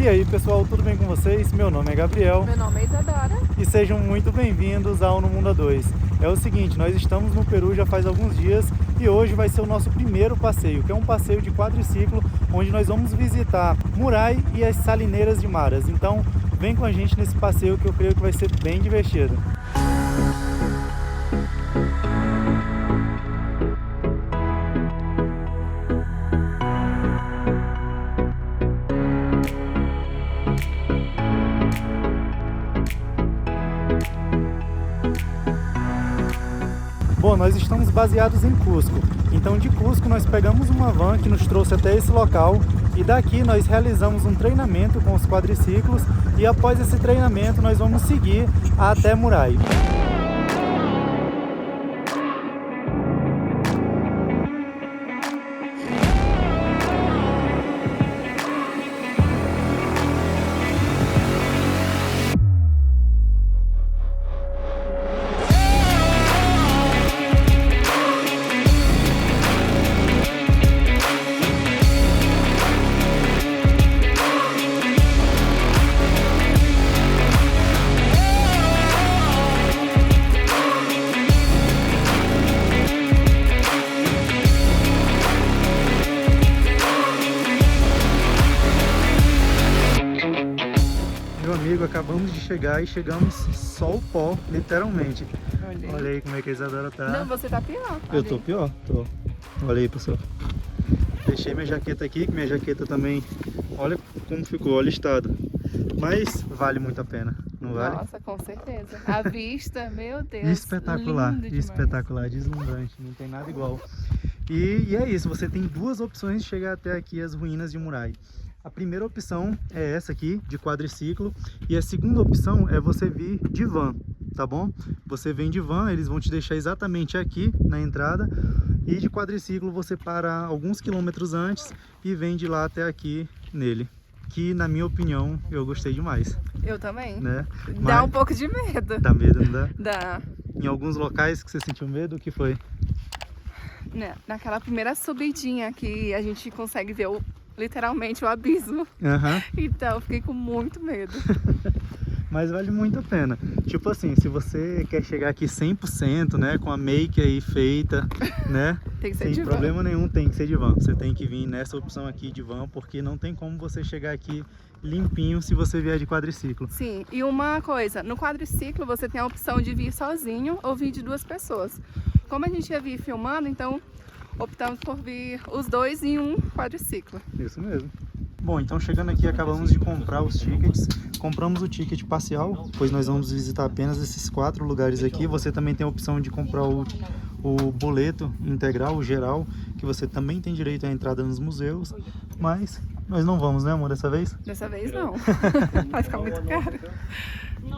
E aí pessoal, tudo bem com vocês? Meu nome é Gabriel. Meu nome é Isadora. E sejam muito bem-vindos ao No Mundo A2. É o seguinte, nós estamos no Peru já faz alguns dias e hoje vai ser o nosso primeiro passeio, que é um passeio de quadriciclo, onde nós vamos visitar Murai e as Salineiras de Maras. Então vem com a gente nesse passeio que eu creio que vai ser bem divertido. Bom, nós estamos baseados em Cusco, então de Cusco nós pegamos uma van que nos trouxe até esse local e daqui nós realizamos um treinamento com os quadriciclos e após esse treinamento nós vamos seguir até Murai. Meu amigo, acabamos de chegar e chegamos só o pó, literalmente. Olha aí como é que a Isadora tá. Não, você tá pior. Eu tô pior, tô. Olha aí, pessoal. Deixei minha jaqueta aqui, que minha jaqueta também, olha como ficou, olha o estado. Mas vale muito a pena, não vale? Nossa, com certeza. A vista, meu Deus. Espetacular, lindo demais. espetacular, deslumbrante, não tem nada igual. E é isso, você tem duas opções de chegar até aqui as ruínas de Murai. A primeira opção é essa aqui, de quadriciclo, e a segunda opção é você vir de van, tá bom? Você vem de van, eles vão te deixar exatamente aqui na entrada, e de quadriciclo você para alguns quilômetros antes e vem de lá até aqui nele, que na minha opinião eu gostei demais. Eu também. Né? Dá um pouco de medo. Dá medo, não dá? Dá. Em alguns locais que você sentiu medo, o que foi? Né, naquela primeira subidinha que a gente consegue ver literalmente o abismo. Aham. Então eu fiquei com muito medo. Mas vale muito a pena. Tipo assim, se você quer chegar aqui 100%, né, com a make aí feita, né, Tem que ser sem de van. problema nenhum, tem que ser de van. Você tem que vir nessa opção aqui de van, porque não tem como você chegar aqui limpinho se você vier de quadriciclo. Sim, e uma coisa, no quadriciclo você tem a opção de vir sozinho ou vir de duas pessoas. Como a gente ia vir filmando, então optamos por vir os dois em um quadriciclo. Isso mesmo. Bom, então chegando aqui acabamos de comprar os tickets. Compramos o ticket parcial, pois nós vamos visitar apenas esses 4 lugares aqui. Você também tem a opção de comprar o boleto integral, o geral, que você também tem direito à entrada nos museus. Mas nós não vamos, né, amor, dessa vez? Dessa vez não. Vai ficar muito caro.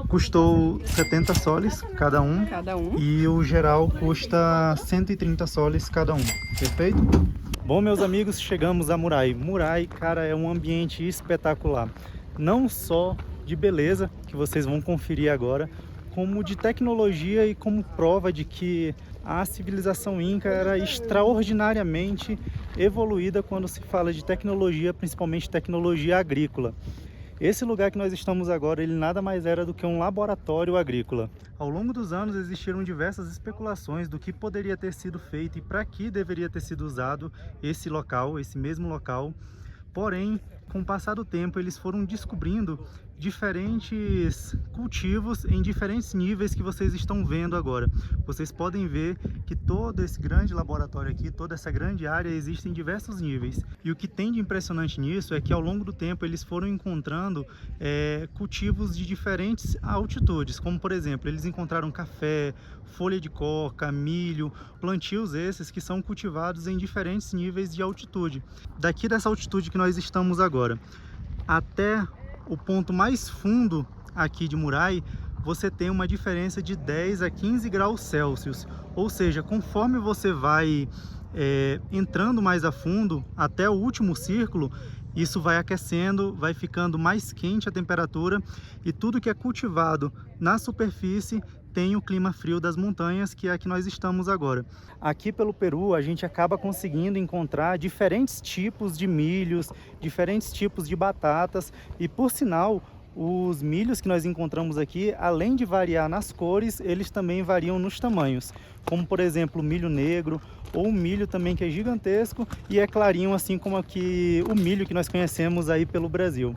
Custou 70 soles cada um. Cada um. E o geral custa 130 soles cada um. Perfeito? Bom, meus amigos, chegamos a Murai. Murai, cara, é um ambiente espetacular. Não só de beleza, que vocês vão conferir agora, como de tecnologia e como prova de que a civilização inca era extraordinariamente evoluída quando se fala de tecnologia, principalmente tecnologia agrícola. Esse lugar que nós estamos agora, ele nada mais era do que um laboratório agrícola. Ao longo dos anos existiram diversas especulações do que poderia ter sido feito e para que deveria ter sido usado esse local, esse mesmo local. Porém, com o passar do tempo, eles foram descobrindo diferentes cultivos em diferentes níveis que vocês estão vendo agora. Vocês podem ver que todo esse grande laboratório aqui, toda essa grande área, existe em diversos níveis. E o que tem de impressionante nisso é que ao longo do tempo eles foram encontrando cultivos de diferentes altitudes, como por exemplo, eles encontraram café, folha de coca, milho, plantios esses que são cultivados em diferentes níveis de altitude. Daqui dessa altitude que nós estamos agora até o ponto mais fundo aqui de Murai, você tem uma diferença de 10 a 15 graus Celsius. Ou seja, conforme você vai entrando mais a fundo até o último círculo, isso vai aquecendo, vai ficando mais quente a temperatura e tudo que é cultivado na superfície tem o clima frio das montanhas, que é aqui nós estamos agora. Aqui pelo Peru, a gente acaba conseguindo encontrar diferentes tipos de milhos, diferentes tipos de batatas, e por sinal, os milhos que nós encontramos aqui, além de variar nas cores, eles também variam nos tamanhos. Como por exemplo o milho negro, ou o milho também que é gigantesco e é clarinho, assim como aqui o milho que nós conhecemos aí pelo Brasil.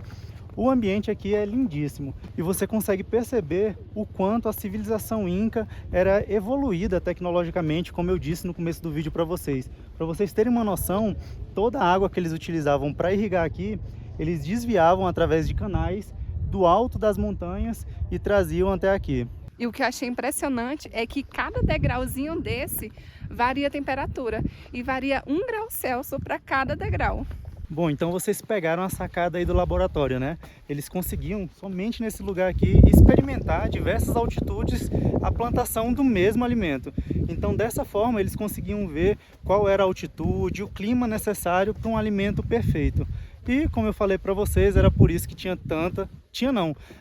O ambiente aqui é lindíssimo e você consegue perceber o quanto a civilização inca era evoluída tecnologicamente, como eu disse no começo do vídeo para vocês. Para vocês terem uma noção, toda a água que eles utilizavam para irrigar aqui, eles desviavam através de canais do alto das montanhas e traziam até aqui. E o que eu achei impressionante é que cada degrauzinho desse varia a temperatura e varia 1 grau Celsius para cada degrau. Bom, então vocês pegaram a sacada aí do laboratório, né? Eles conseguiam, somente nesse lugar aqui, experimentar a diversas altitudes a plantação do mesmo alimento. Então, dessa forma, eles conseguiam ver qual era a altitude, o clima necessário para um alimento perfeito. E, como eu falei para vocês, era por isso que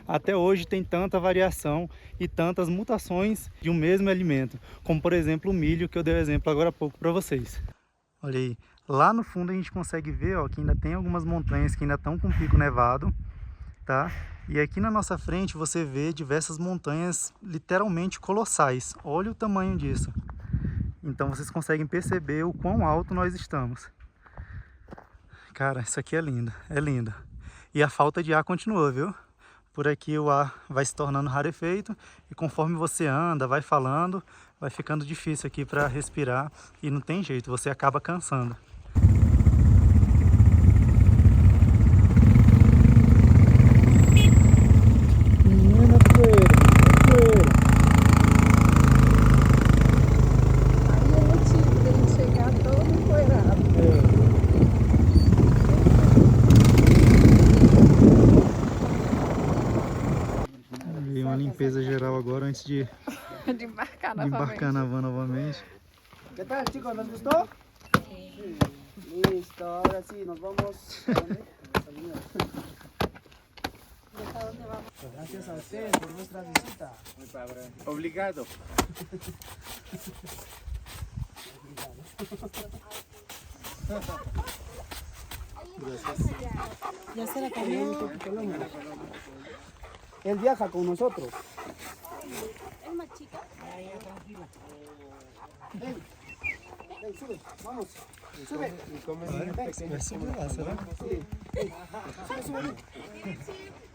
até hoje tem tanta variação e tantas mutações de um mesmo alimento. Como, por exemplo, o milho, que eu dei exemplo agora há pouco para vocês. Olha aí. Lá no fundo a gente consegue ver, ó, que ainda tem algumas montanhas que ainda estão com pico nevado, tá? E aqui na nossa frente você vê diversas montanhas literalmente colossais. Olha o tamanho disso. Então vocês conseguem perceber o quão alto nós estamos. Cara, isso aqui é lindo, é lindo. E a falta de ar continua, viu? Por aqui o ar vai se tornando rarefeito e conforme você anda, vai falando, vai ficando difícil aqui para respirar e não tem jeito, você acaba cansando. Menina poeira, poeira. Aí é motivo de a gente chegar todo empoeirado. Uma limpeza geral agora antes de embarcar na van novamente. ¿Qué tal, chicos? ¿Les gustó? Sí. Listo, ahora sí, nos vamos. ¿A dónde? Gracias a ustedes por nuestra visita. Muy padre. Obrigado. Ya se la comió. Él viaja con nosotros. ¿Es más chica? Tranquila. Ven, sube, vamos. Sube. Vai subir lá, será? Sí. Sube, sube.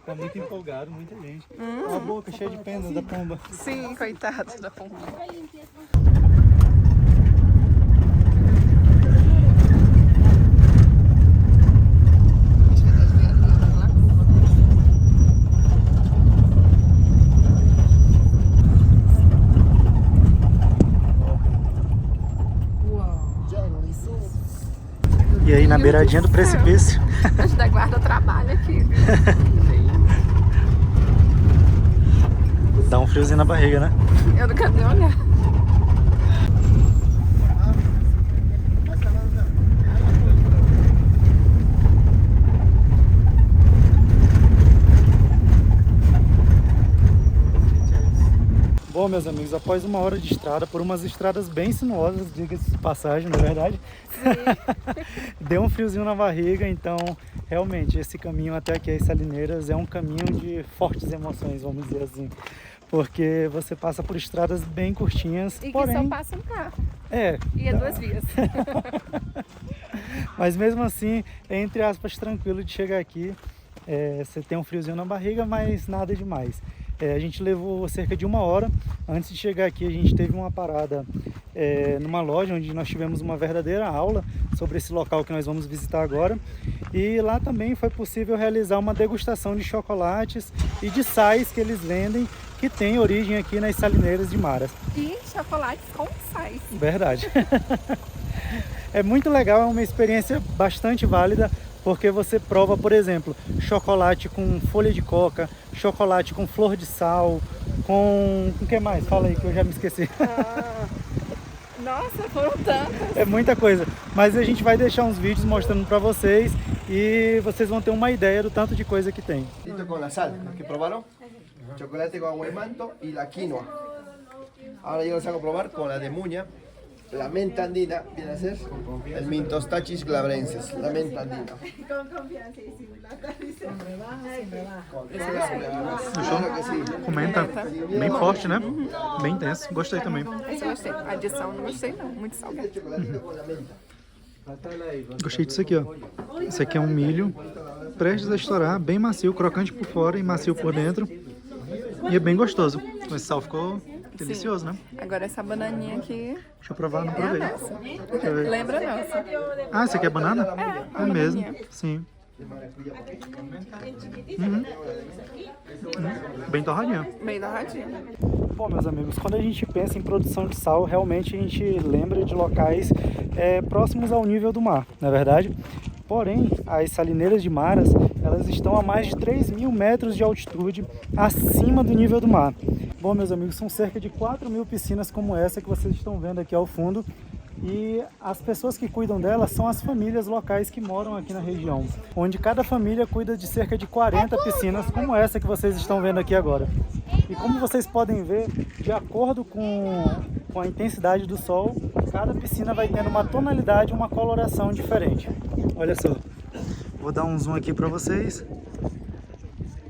Tá muito empolgado, muita gente. Olha a boca cheia de pena da pomba. Sim, coitado da pomba. E aí na beiradinha do precipício. A da guarda trabalha aqui. Dá um friozinho na barriga, né? Eu não quero nem olhar. Bom, meus amigos, após 1 hora de estrada, por umas estradas bem sinuosas, diga-se de passagem, não é verdade? Deu um friozinho na barriga, então realmente esse caminho até aqui as Salineiras é um caminho de fortes emoções, vamos dizer assim. Porque você passa por estradas bem curtinhas, E que porém... só passa um carro. É. E é 2 vias. Mas mesmo assim, é entre aspas tranquilo de chegar aqui. Você tem um friozinho na barriga, mas nada demais. A gente levou cerca de 1 hora. Antes de chegar aqui, a gente teve uma parada numa loja onde nós tivemos uma verdadeira aula sobre esse local que nós vamos visitar agora. E lá também foi possível realizar uma degustação de chocolates e de sais que eles vendem, que tem origem aqui nas Salineiras de Maras. E chocolates com sais. Verdade. É muito legal, é uma experiência bastante válida, porque você prova, por exemplo, chocolate com folha de coca, chocolate com flor de sal, com o que mais? Fala aí que eu já me esqueci. Nossa, foram tantas. É muita coisa, mas a gente vai deixar uns vídeos mostrando para vocês e vocês vão ter uma ideia do tanto de coisa que tem. Con la sal, ¿los que probaron? Chocolate con agua y manto y la quinoa. Ahora yo les hago probar con la de Muña. La menta andina viene a ser el Mintostachys glabrensis, la menta andina. Claro que sim. Comenta. Bem forte, né? Bem intenso. Gostei também. Esse eu gostei. A adição não gostei não, muito salgado. Gostei disso aqui, ó. Esse aqui é um milho prestes a estourar, bem macio, crocante por fora e macio por dentro. E é bem gostoso. Com esse sal ficou delicioso, né? Agora essa bananinha aqui Deixa eu provar, não é a provei. nossa. Deixa eu ver. Lembra a nossa. Ah, esse aqui é banana? É mesmo. bananinha. Sim. Bem torradinha. Meio torradinha. Bom, meus amigos, quando a gente pensa em produção de sal, realmente a gente lembra de locais próximos ao nível do mar, não é verdade? Porém, as salineiras de Maras, elas estão a mais de 3.000 metros de altitude acima do nível do mar. Bom, meus amigos, são cerca de 4.000 piscinas como essa que vocês estão vendo aqui ao fundo. E as pessoas que cuidam delas são as famílias locais que moram aqui na região, onde cada família cuida de cerca de 40 piscinas como essa que vocês estão vendo aqui agora. E como vocês podem ver, de acordo com a intensidade do sol, cada piscina vai tendo uma tonalidade, uma coloração diferente. Olha só, vou dar um zoom aqui para vocês.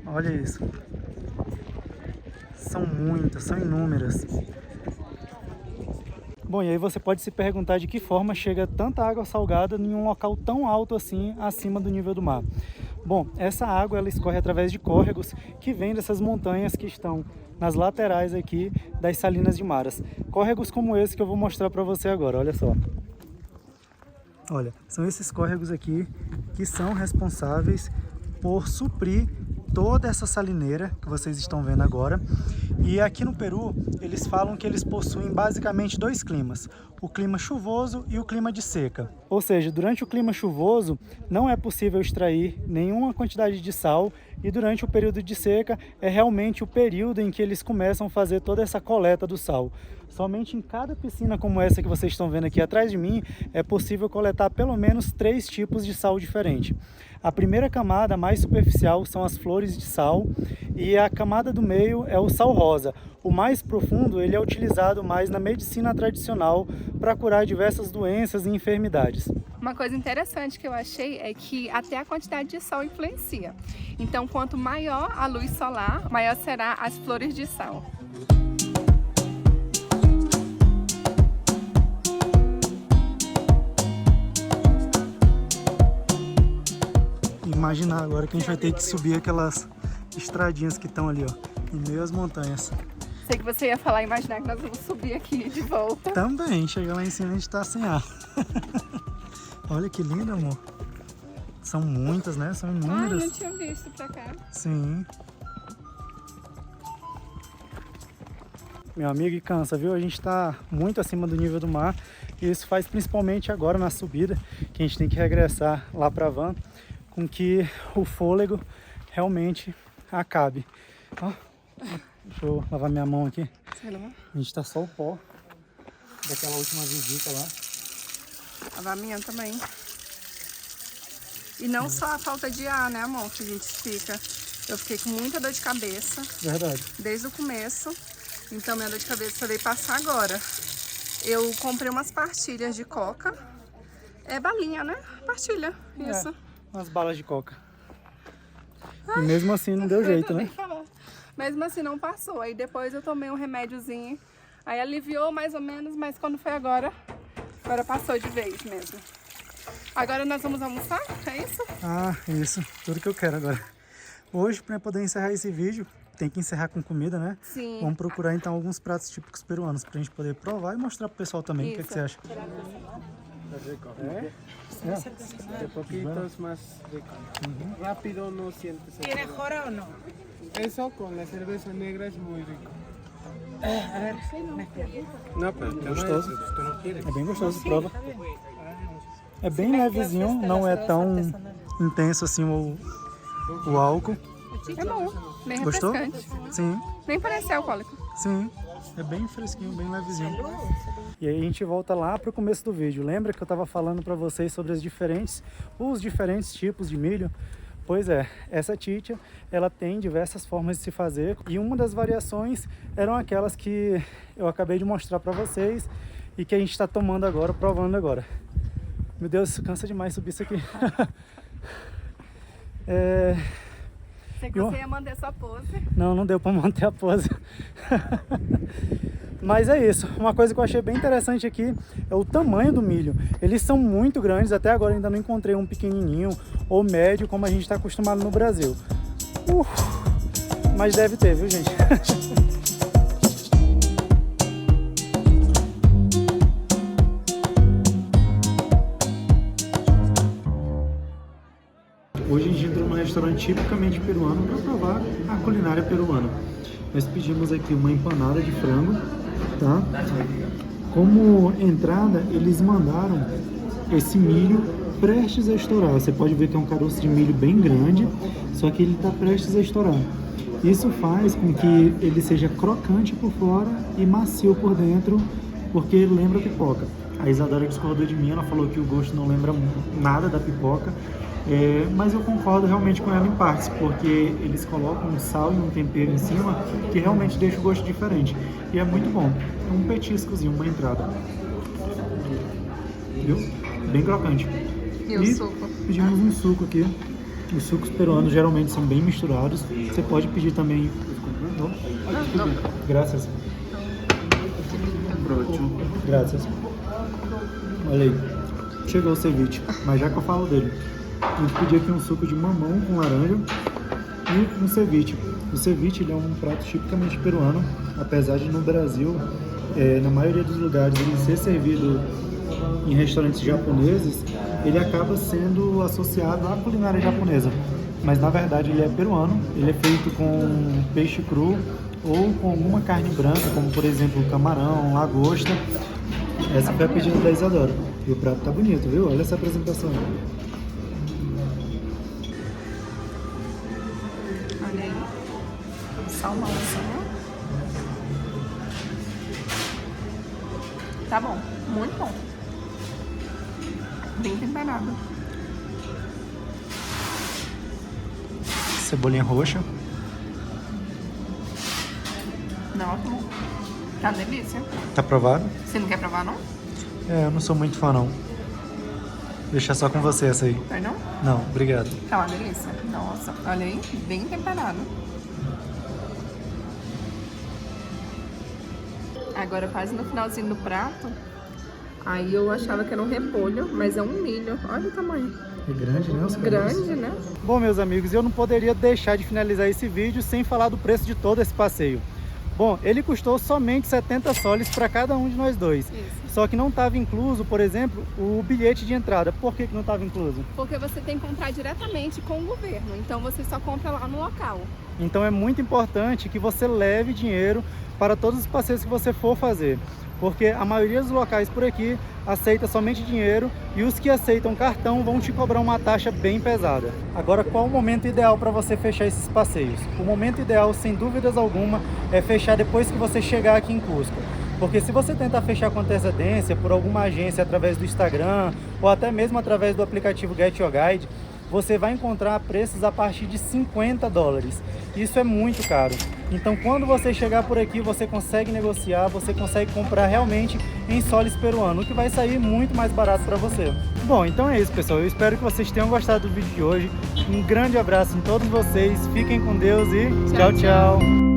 Olha isso. São muitas, são inúmeras. Bom, e aí você pode se perguntar de que forma chega tanta água salgada em um local tão alto assim, acima do nível do mar. Bom, essa água ela escorre através de córregos que vêm dessas montanhas que estão nas laterais aqui das Salinas de Maras. Córregos como esse que eu vou mostrar para você agora, olha só. Olha, são esses córregos aqui que são responsáveis por suprir toda essa salineira que vocês estão vendo agora. E aqui no Peru, eles falam que eles possuem basicamente dois climas, o clima chuvoso e o clima de seca. Ou seja, durante o clima chuvoso não é possível extrair nenhuma quantidade de sal e durante o período de seca é realmente o período em que eles começam a fazer toda essa coleta do sal. Somente em cada piscina como essa que vocês estão vendo aqui atrás de mim é possível coletar pelo menos 3 tipos de sal diferentes. A primeira camada, mais superficial, são as flores de sal e a camada do meio é o sal rosa. O mais profundo ele é utilizado mais na medicina tradicional para curar diversas doenças e enfermidades. Uma coisa interessante que eu achei é que até a quantidade de sol influencia. Então, quanto maior a luz solar, maior será as flores de sal. Imaginar agora que a gente vai ter que subir aquelas estradinhas que estão ali, ó, em meio às montanhas. Sei que você ia falar, imaginar que nós vamos subir aqui de volta. Também, chegar lá em cima a gente tá sem ar. Olha que lindo, amor. São muitas, né? São inúmeras. Ai, não tinha visto pra cá. Sim. Meu amigo, e cansa, viu? A gente tá muito acima do nível do mar. E isso faz principalmente agora na subida, que a gente tem que regressar lá pra van, com que o fôlego realmente acabe. Ó, deixa eu lavar minha mão aqui. A gente tá só o pó daquela última visita lá. Lavar a minha também. E não só a falta de ar, né, amor, que a gente fica. Eu fiquei com muita dor de cabeça. Verdade. Desde o começo. Então minha dor de cabeça veio passar agora. Eu comprei umas pastilhas de coca. É balinha, né? Pastilha, isso. Umas balas de coca. E mesmo assim não deu jeito, né? Mesmo assim não passou. Aí depois eu tomei um remédiozinho. Aí aliviou mais ou menos, mas quando foi agora passou de vez mesmo. Agora nós vamos almoçar, é isso? Ah, isso. Tudo que eu quero agora. Hoje, para poder encerrar esse vídeo, tem que encerrar com comida, né? Sim. Vamos procurar então alguns pratos típicos peruanos pra gente poder provar e mostrar pro pessoal também. O que, é que você acha? De poquitos más rico. Rápido no sientes el ¿Tiene jora o no? Eso con la cerveza negra es muy rico. A ver, No, pero tú Gostoso. tú no quieres. É bem gostoso, prova. É bem levezinho, não é tão intenso assim o álcool. É bom, bem Gostou? refrescante. Sim, Nem parece alcoólico. sim. É bem fresquinho, bem levezinho. E aí a gente volta lá pro começo do vídeo. Lembra que eu tava falando pra vocês sobre os diferentes tipos de milho? Pois é, essa chicha, ela tem diversas formas de se fazer e uma das variações eram aquelas que eu acabei de mostrar para vocês e que a gente está tomando agora, provando agora. Meu Deus, cansa demais subir isso aqui. Você conseguia manter sua pose? Não deu para manter a pose. Mas é isso, uma coisa que eu achei bem interessante aqui é o tamanho do milho. Eles são muito grandes, até agora ainda não encontrei um pequenininho ou médio como a gente está acostumado no Brasil. Mas deve ter, viu, gente? Hoje a gente entrou num restaurante tipicamente peruano para provar a culinária peruana. Nós pedimos aqui uma empanada de frango, tá? Como entrada, eles mandaram esse milho prestes a estourar. Você pode ver que é um caroço de milho bem grande, só que ele está prestes a estourar. Isso faz com que ele seja crocante por fora e macio por dentro, porque ele lembra pipoca. A Isadora discordou de mim, ela falou que o gosto não lembra nada da pipoca. Mas eu concordo realmente com ela em partes, porque eles colocam um sal e um tempero em cima que realmente deixa o gosto diferente. E é muito bom. É um petiscozinho, uma entrada. Viu? Bem crocante. E o suco? Pedimos um suco aqui. Os sucos peruanos geralmente são bem misturados. Você pode pedir também... Não? Graças. Graças. Olha aí. Chegou o ceviche, mas já que eu falo dele. A gente pediu aqui um suco de mamão com laranja e um ceviche. O ceviche ele é um prato tipicamente peruano, apesar de no Brasil, na maioria dos lugares, ele ser servido em restaurantes japoneses, ele acaba sendo associado à culinária japonesa. Mas na verdade ele é peruano, ele é feito com peixe cru ou com alguma carne branca, como por exemplo camarão, lagosta. Essa foi a pedida da Isadora. E o prato tá bonito, viu? Olha essa apresentação. Olha aí. Salmão, salmão. Tá bom, muito bom. Bem temperado. Cebolinha roxa. Não, tá bom. Tá uma delícia. Tá provado? Você não quer provar, não? Eu não sou muito fã, não. Deixa só com você essa aí. Vai não? Não, obrigado. Tá uma delícia. Nossa, olha aí, bem temperado. Agora quase no finalzinho do prato, aí eu achava que era um repolho, mas é um milho. Olha o tamanho. É grande, né? Grande, né? Bom, meus amigos, eu não poderia deixar de finalizar esse vídeo sem falar do preço de todo esse passeio. Bom, ele custou somente 70 soles para cada um de nós dois. Isso. Só que não estava incluso, por exemplo, o bilhete de entrada. Por que não estava incluso? Porque você tem que comprar diretamente com o governo, então você só compra lá no local. Então é muito importante que você leve dinheiro para todos os passeios que você for fazer. Porque a maioria dos locais por aqui aceita somente dinheiro e os que aceitam cartão vão te cobrar uma taxa bem pesada. Agora, qual o momento ideal para você fechar esses passeios? O momento ideal, sem dúvidas alguma, é fechar depois que você chegar aqui em Cusco. Porque se você tentar fechar com antecedência por alguma agência através do Instagram ou até mesmo através do aplicativo Get Your Guide, você vai encontrar preços a partir de 50 dólares. Isso é muito caro. Então, quando você chegar por aqui, você consegue negociar, você consegue comprar realmente em soles peruanos, o que vai sair muito mais barato para você. Bom, então é isso, pessoal. Eu espero que vocês tenham gostado do vídeo de hoje. Um grande abraço em todos vocês. Fiquem com Deus e tchau, tchau.